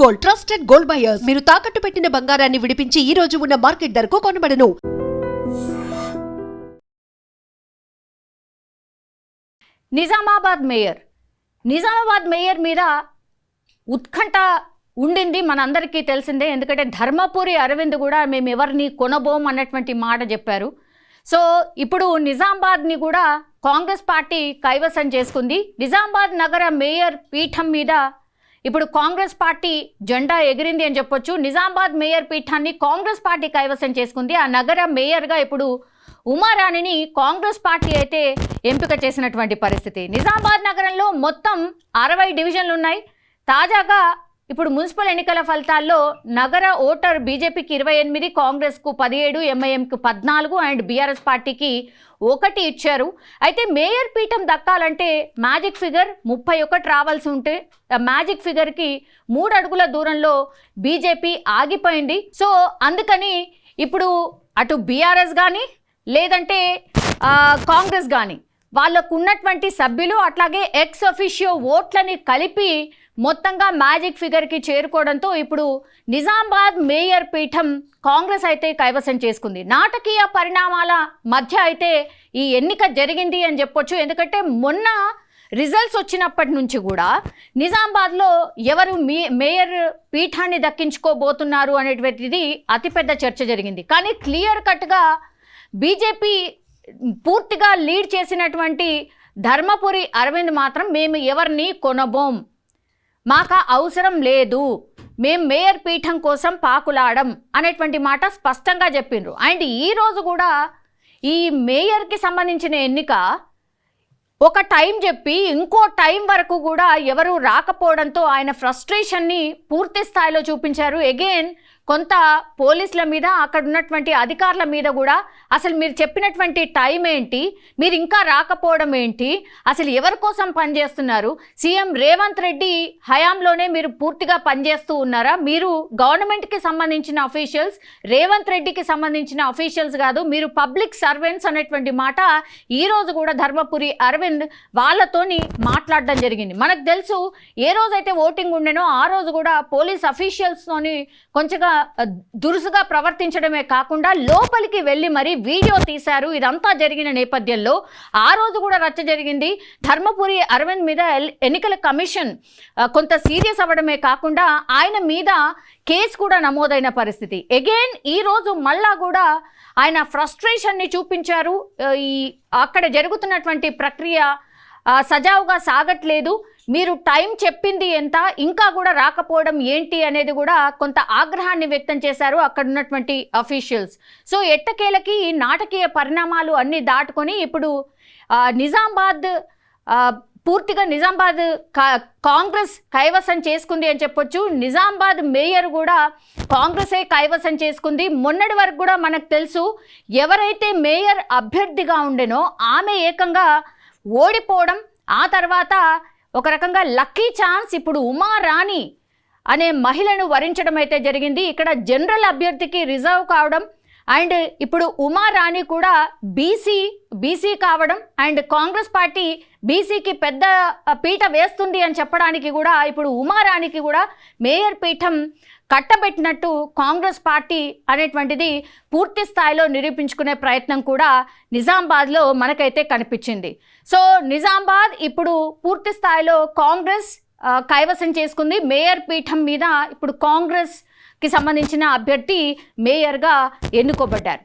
Gold, trusted gold buyers. మీరు తాకట్టు పెట్టిన బంగారాన్ని విడిపించి ఈ రోజు ఉన్న మార్కెట్ ధరకు కొనబడను. నిజామాబాద్ మేయర్ మీద ఉత్కంఠ ఉండింది మనందరికీ తెలిసిందే. ఎందుకంటే ధర్మపురి అరవింద్ కూడా మేము ఎవరిని కొనబోం అన్నటువంటి మాట చెప్పారు. సో ఇప్పుడు నిజామాబాద్ని కూడా కాంగ్రెస్ పార్టీ కైవసం చేసుకుంది. నిజామాబాద్ నగర మేయర్ పీఠం మీద ఇప్పుడు కాంగ్రెస్ పార్టీ జెండా ఎగిరింది అని చెప్పొచ్చు. నిజామాబాద్ మేయర్ పీఠాన్ని కాంగ్రెస్ పార్టీ కైవసం చేసుకుంది. ఆ నగర మేయర్గా ఇప్పుడు ఉమారాణిని కాంగ్రెస్ పార్టీ అయితే ఎంపిక చేసినటువంటి పరిస్థితి. నిజామాబాద్ నగరంలో మొత్తం 60 డివిజన్లు ఉన్నాయి. తాజాగా ఇప్పుడు మున్సిపల్ ఎన్నికల ఫలితాల్లో నగర ఓటర్ బీజేపీకి 28, కాంగ్రెస్కు 17, ఎంఐఎంకు 14 అండ్ బీఆర్ఎస్ పార్టీకి 1 ఇచ్చారు. అయితే మేయర్ పీఠం దక్కాలంటే మ్యాజిక్ ఫిగర్ 31 రావాల్సి ఉంటే మ్యాజిక్ ఫిగర్కి 3 అడుగుల దూరంలో బీజేపీ ఆగిపోయింది. సో అందుకని ఇప్పుడు అటు బీఆర్ఎస్ కానీ లేదంటే కాంగ్రెస్ కానీ వాళ్ళకు ఉన్నటువంటి సభ్యులు అట్లాగే ఎక్స్ అఫిషియో ఓట్లని కలిపి మొత్తంగా మ్యాజిక్ ఫిగర్కి చేరుకోవడంతో ఇప్పుడు నిజామాబాద్ మేయర్ పీఠం కాంగ్రెస్ అయితే కైవసం చేసుకుంది. నాటకీయ పరిణామాల మధ్య అయితే ఈ ఎన్నిక జరిగింది అని చెప్పొచ్చు. ఎందుకంటే మొన్న రిజల్ట్స్ వచ్చినప్పటి నుంచి కూడా నిజామాబాద్లో ఎవరు మేయర్ పీఠాన్ని దక్కించుకోబోతున్నారు అనేటువంటిది అతిపెద్ద చర్చ జరిగింది. కానీ క్లియర్ కట్గా బీజేపీ పూర్తిగా లీడ్ చేసినటువంటి ధర్మపురి అరవింద్ మాత్రం మేము ఎవరిని కొనబోం, మాకు అవసరం లేదు, మేము మేయర్ పీఠం కోసం పాకులాడం అనేటువంటి మాట స్పష్టంగా చెప్పిండ్రు. అండ్ ఈరోజు కూడా ఈ మేయర్కి సంబంధించిన ఎన్నిక ఒక టైం చెప్పి ఇంకో టైం వరకు కూడా ఎవరు రాకపోవడంతో ఆయన ఫ్రస్ట్రేషన్ని పూర్తి స్థాయిలో చూపించారు. అగైన్ కొంత పోలీసుల మీద అక్కడ ఉన్నటువంటి అధికారుల మీద కూడా అసలు మీరు చెప్పినటువంటి టైం ఏంటి, మీరు ఇంకా రాకపోవడం ఏంటి, అసలు ఎవరి కోసం పనిచేస్తున్నారు, సీఎం రేవంత్ రెడ్డి హయాంలోనే మీరు పూర్తిగా పనిచేస్తూ ఉన్నారా, మీరు గవర్నమెంట్కి సంబంధించిన అఫీషియల్స్, రేవంత్ రెడ్డికి సంబంధించిన అఫీషియల్స్ కాదు, మీరు పబ్లిక్ సర్వెంట్స్ అనేటువంటి మాట ఈరోజు కూడా ధర్మపురి అరవింద్ వాళ్ళతోని మాట్లాడడం జరిగింది. మనకు తెలుసు ఏ రోజైతే ఓటింగ్ ఉండేనో ఆ రోజు కూడా పోలీస్ అఫీషియల్స్తోని కొంచెంగా దురుసుగా ప్రవర్తించడమే కాకుండా లోపలికి వెళ్ళి మరి వీడియో తీశారు. ఇదంతా జరిగిన నేపథ్యంలో ఆ రోజు కూడా రచ్చ జరిగింది. ధర్మపురి అరవింద్ మీద ఎన్నికల కమిషన్ కొంత సీరియస్ అవ్వడమే కాకుండా ఆయన మీద కేసు కూడా నమోదైన పరిస్థితి. అగైన్ ఈరోజు మళ్ళా కూడా ఆయన ఫ్రస్ట్రేషన్ని చూపించారు. ఈ అక్కడ జరుగుతున్నటువంటి ప్రక్రియ సజావుగా సాగట్లేదు, మీరు టైం చెప్పింది ఎంత, ఇంకా కూడా రాకపోవడం ఏంటి అనేది కూడా కొంత ఆగ్రహాన్ని వ్యక్తం చేశారు అక్కడ ఉన్నటువంటి అఫీషియల్స్. సో ఎట్టకేలకి ఈ నాటకీయ పరిణామాలు అన్నీ దాటుకొని ఇప్పుడు నిజామాబాద్ పూర్తిగా నిజామాబాద్ కాంగ్రెస్ కైవసం చేసుకుంది అని చెప్పొచ్చు. నిజామాబాద్ మేయర్ కూడా కాంగ్రెసే కైవసం చేసుకుంది. మొన్నటి వరకు కూడా మనకు తెలుసు ఎవరైతే మేయర్ అభ్యర్థిగా ఉండేనో ఆమె ఏకంగా ఓడిపోవడం, ఆ తర్వాత ఒక రకంగా లక్కీ ఛాన్స్ ఇప్పుడు ఉమారాణి అనే మహిళను వరించడం అయితే జరిగింది. ఇక్కడ జనరల్ అభ్యర్థికి రిజర్వ్ కావడం అండ్ ఇప్పుడు ఉమారాణి కూడా బీసీ కావడం అండ్ కాంగ్రెస్ పార్టీ బీసీకి పెద్ద పీట వేస్తుంది అని చెప్పడానికి కూడా ఇప్పుడు ఉమారాణికి కూడా మేయర్ పీఠం కట్టబెట్టినట్టు కాంగ్రెస్ పార్టీ అనేటువంటిది పూర్తి స్థాయిలో నిరూపించుకునే ప్రయత్నం కూడా నిజామాబాద్లో మనకైతే కనిపించింది. సో నిజామాబాద్ ఇప్పుడు పూర్తి స్థాయిలో కాంగ్రెస్ కైవసం చేసుకుంది. మేయర్ పీఠం మీద ఇప్పుడు కాంగ్రెస్కి సంబంధించిన అభ్యర్థి మేయర్గా ఎన్నుకోబడ్డారు.